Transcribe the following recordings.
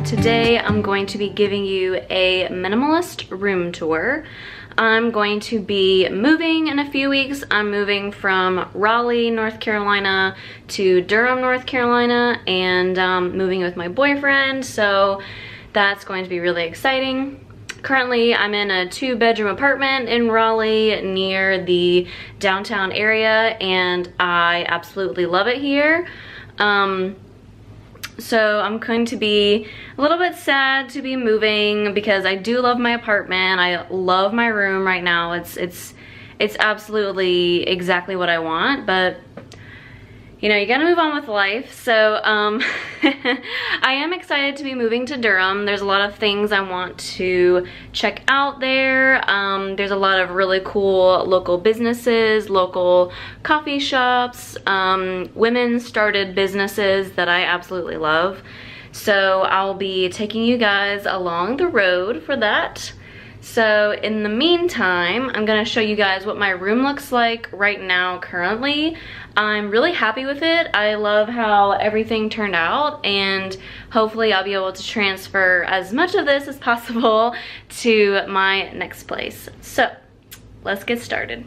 Today I'm going to be giving you a minimalist room tour. I'm going to be moving in a few weeks. I'm moving from Raleigh, North Carolina to Durham, North Carolina, and moving with my boyfriend, so that's going to be really exciting. Currently, I'm in a 2-bedroom apartment in Raleigh near the downtown area, and I absolutely love it here. So I'm going to be a little bit sad to be moving because I do love my apartment. I love my room right now. It's absolutely exactly what I want, but you know, you gotta move on with life. So I am excited to be moving to Durham. There's a lot of things I want to check out there. There's a lot of really cool local businesses, local coffee shops, women started businesses that I absolutely love. So I'll be taking you guys along the road for that. So in the meantime, I'm gonna show you guys what my room looks like right now currently. I'm really happy with it. I love how everything turned out, and hopefully I'll be able to transfer as much of this as possible to my next place. So let's get started.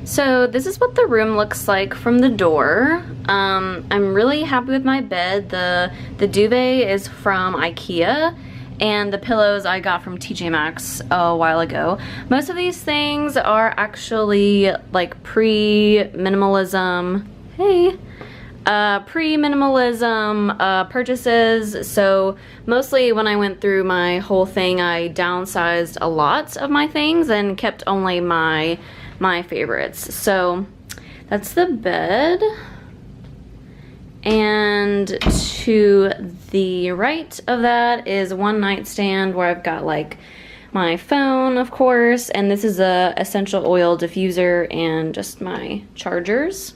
So this is what the room looks like from the door. I'm really happy with my bed. The duvet is from IKEA, and the pillows I got from TJ Maxx a while ago. Most of these things are actually like pre-minimalism, pre-minimalism purchases. So mostly when I went through my whole thing, I downsized a lot of my things and kept only my favorites. So that's the bed. And to the right of that is one nightstand where I've got like my phone, of course, and this is a essential oil diffuser and just my chargers.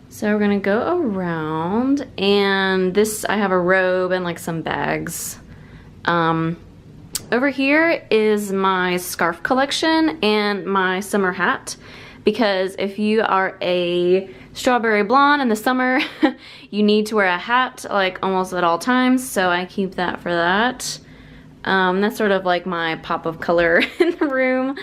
So we're gonna go around, and this, I have a robe and like some bags. Over here is my scarf collection and my summer hat, because if you are a strawberry blonde in the summer, you need to wear a hat like almost at all times, so I keep that for that. That's sort of like my pop of color in the room.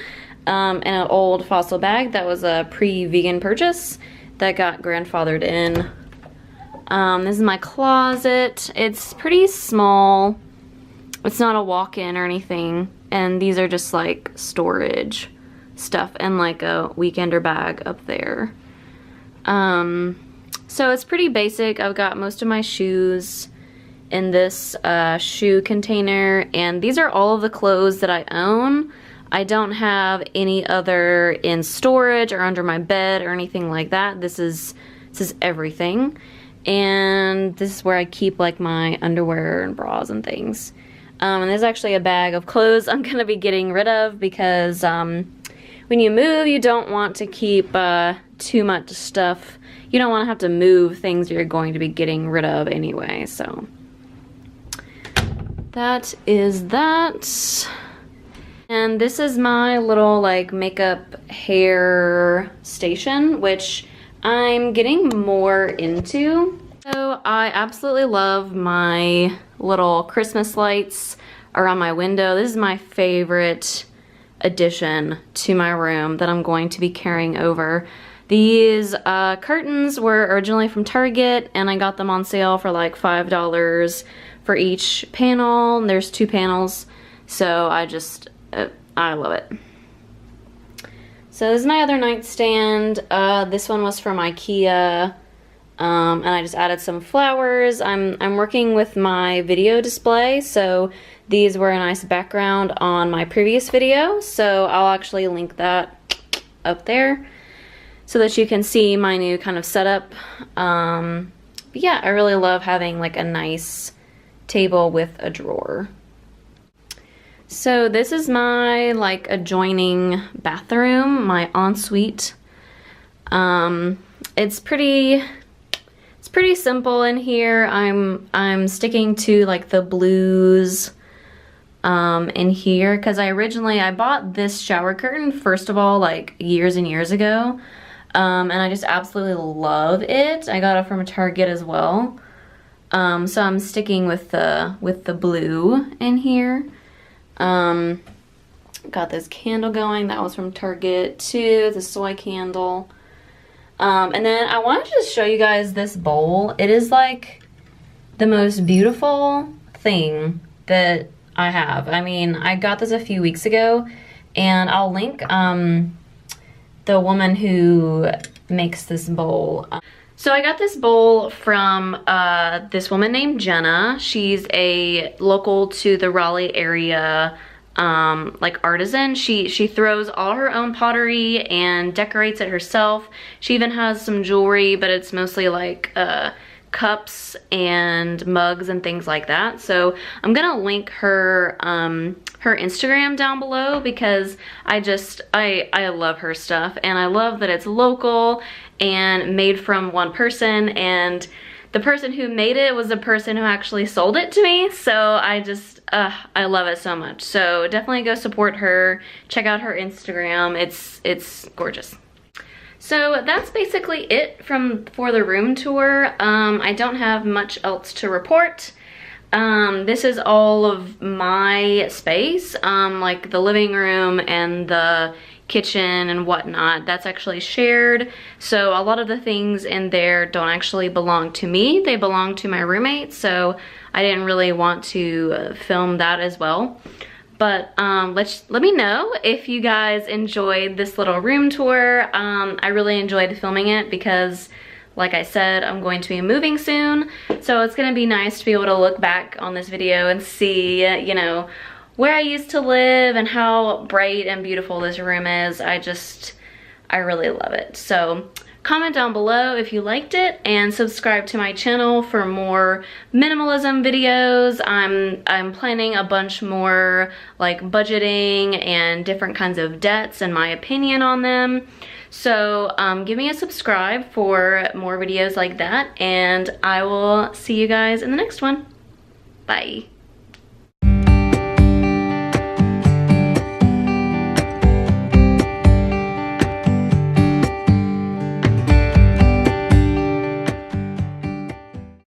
And an old fossil bag that was a pre-vegan purchase that got grandfathered in. This is my closet. It's pretty small. It's not a walk-in or anything, and these are just like storage stuff and like a weekender bag up there. So it's pretty basic. I've got most of my shoes in this shoe container, and these are all of the clothes that I own. I don't have any other in storage or under my bed or anything like that. This is everything, and this is where I keep like my underwear and bras and things. And there's actually a bag of clothes I'm gonna be getting rid of because when you move, you don't want to keep too much stuff. You don't want to have to move things you're going to be getting rid of anyway, so that is that. And this is my little like makeup hair station, which I'm getting more into. So I absolutely love my little Christmas lights around my window. This is my favorite addition to my room that I'm going to be carrying over. These curtains were originally from Target, and I got them on sale for like $5 for each panel, and there's 2 panels, so I love it. So this is my other nightstand. This one was from IKEA, and I just added some flowers. I'm working with my video display, so these were a nice background on my previous video, so I'll actually link that up there so that you can see my new kind of setup. But yeah, I really love having like a nice table with a drawer. So this is my like adjoining bathroom, my ensuite. It's pretty simple in here. I'm sticking to like the blues in here, because I bought this shower curtain first of all like years and years ago, and I just absolutely love it. I got it from Target as well. So I'm sticking with the blue in here. Got this candle going. That was from Target too. The soy candle. And then I wanted to just show you guys this bowl. It is like the most beautiful thing that I have. I mean, I got this a few weeks ago, and I'll link the woman who makes this bowl. So I got this bowl from this woman named Jenna. She's a local to the Raleigh area like artisan. She throws all her own pottery and decorates it herself. She even has some jewelry, but it's mostly like cups and mugs and things like that. So I'm gonna link her her Instagram down below, because I love her stuff, and I love that it's local and made from one person, and the person who made it was the person who actually sold it to me. So I love it so much. So definitely go support her. Check out her Instagram. It's gorgeous. So that's basically it for the room tour. I don't have much else to report. This is all of my space, like the living room and the kitchen and whatnot. That's actually shared. So a lot of the things in there don't actually belong to me. They belong to my roommate. So I didn't really want to film that as well. But let me know if you guys enjoyed this little room tour. I really enjoyed filming it because, like I said, I'm going to be moving soon. So it's gonna be nice to be able to look back on this video and see, you know, where I used to live and how bright and beautiful this room is. I really love it. So comment down below if you liked it, and subscribe to my channel for more minimalism videos. I'm planning a bunch more like budgeting and different kinds of debts and my opinion on them. So give me a subscribe for more videos like that, and I will see you guys in the next one. Bye.